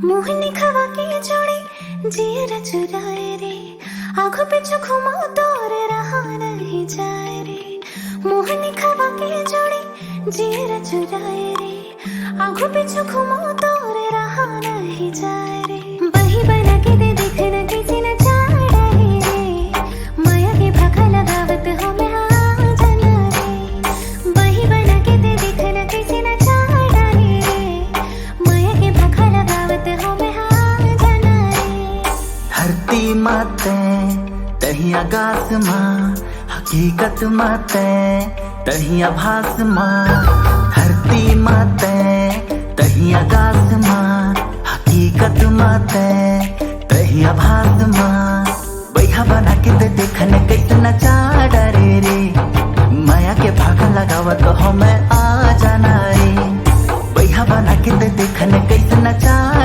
मोहनी खवा के जोड़े जियर चुराए रे, आँखों पिछू घुमा दौर रहा नहीं जाए रे। मोहनी खवा के जोड़े जियर चुराए रे, आँखों पिछू घुमा दौर रहा नहीं जाए रे। बही बना के दे देखना किसी न चाड़ा रे, माया के भागा लगावत हो मैं आ जाना रे। बही बना के दे देखना किसी न चाड़ा रे, माया के भागा लगावत हो मैं आ जाना रे। धरती माते तही आकाश माँ, हकीकत माते तही आभास माँ। धरती माते तही आकाश माँ, हकीकत माते तही आभास माँ। बैहा बना के दे देखने कैसे चाड़ा रे, माया के भागा लगावत हो मैं आ जाना रे। बैहा बना के दे देखने कैसे चाड़ा